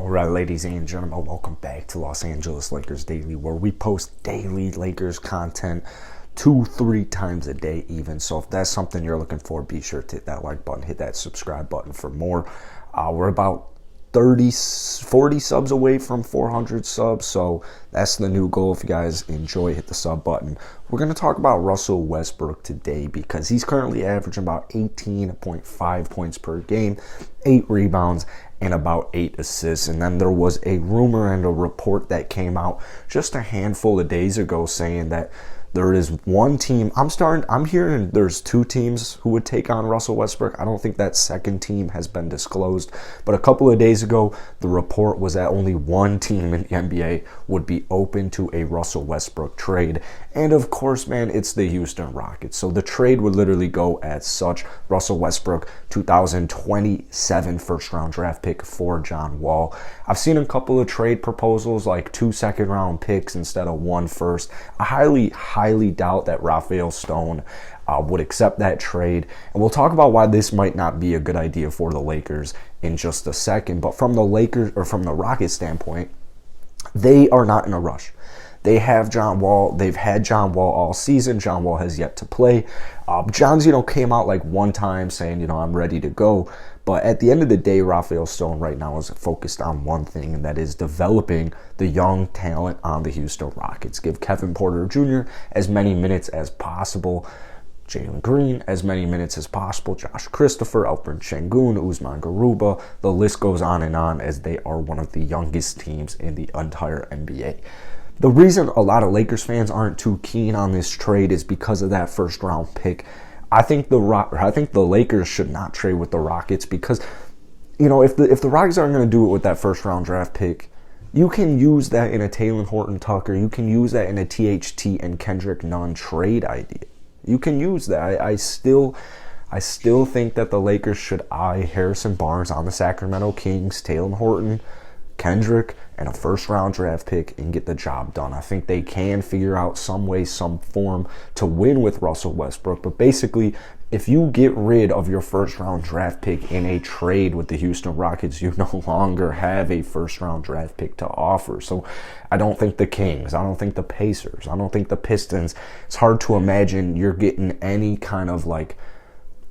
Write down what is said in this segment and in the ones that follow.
All right, ladies and gentlemen, welcome back to Los Angeles Lakers Daily, where we post daily Lakers content 2-3 times a day even. So if that's something you're looking for, be sure to hit that like button, hit that subscribe button for more. We're about 40 subs away from 400 subs, so that's the new goal. If you guys enjoy, hit the sub button. We're going to talk about Russell Westbrook today because he's currently averaging about 18.5 points per game, 8 rebounds, and about 8 assists. And then there was a rumor and a report that came out just a handful of days ago saying that there is one team. I'm hearing there's 2 teams who would take on Russell Westbrook. I don't think that second team has been disclosed. But a couple of days ago, the report was that only one team in the NBA would be open to a Russell Westbrook trade. And of course, man, it's the Houston Rockets. So the trade would literally go as such. Russell Westbrook, 2027 first-round draft pick for John Wall. I've seen a couple of trade proposals, like 2 second-round picks instead of 1 first. I highly doubt that Rafael Stone would accept that trade. And we'll talk about why this might not be a good idea for the Lakers in just a second. But from the Rockets standpoint, they are not in a rush. They have John Wall. They've had John Wall all season. John Wall has yet to play. John's, came out like one time saying, I'm ready to go. But at the end of the day, Rafael Stone right now is focused on one thing, and that is developing the young talent on the Houston Rockets. Give Kevin Porter Jr. as many minutes as possible. Jalen Green as many minutes as possible. Josh Christopher, Alperen Sengun, Usman Garuba. The list goes on and on, as they are one of the youngest teams in the entire NBA. The reason a lot of Lakers fans aren't too keen on this trade is because of that first round pick. I think the Lakers should not trade with the Rockets because, if the Rockets aren't going to do it with that first round draft pick, you can use that in a Talen Horton-Tucker. You can use that in a THT and Kendrick Nunn trade idea. You can use that. I still think that the Lakers should eye Harrison Barnes on the Sacramento Kings, Talen Horton, Kendrick, and a first-round draft pick and get the job done. I think they can figure out some way, some form to win with Russell Westbrook. But basically, if you get rid of your first-round draft pick in a trade with the Houston Rockets, you no longer have a first-round draft pick to offer. So I don't think the Kings, I don't think the Pacers, I don't think the Pistons, it's hard to imagine you're getting any kind of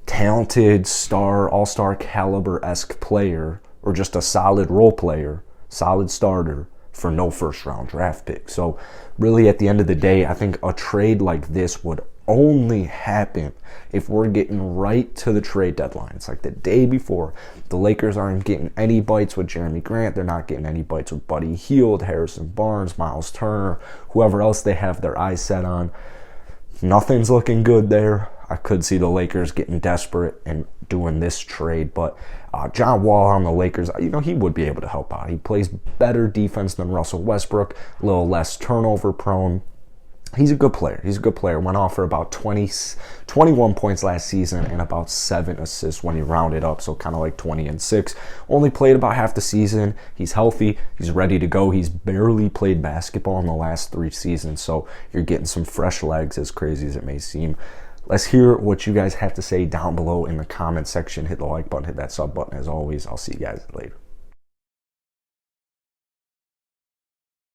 talented star, all-star caliber-esque player or just a solid role player, solid starter for no first-round draft pick. So really, at the end of the day, I think a trade like this would only happen if we're getting right to the trade deadline. It's like the day before. The Lakers aren't getting any bites with Jeremy Grant. They're not getting any bites with Buddy Hield, Harrison Barnes, Miles Turner, whoever else they have their eyes set on. Nothing's looking good there. I could see the Lakers getting desperate and doing this trade, but John Wall on the Lakers, he would be able to help out. He plays better defense than Russell Westbrook, a little less turnover prone. He's a good player. Went off for about 21 points last season and about 7 assists when he rounded up, so kind of like 20 and 6. Only played about half the season. He's healthy. He's ready to go. He's barely played basketball in the last 3 seasons, so you're getting some fresh legs, as crazy as it may seem. Let's hear what you guys have to say down below in the comment section. Hit the like button, hit that sub button. As always, I'll see you guys later.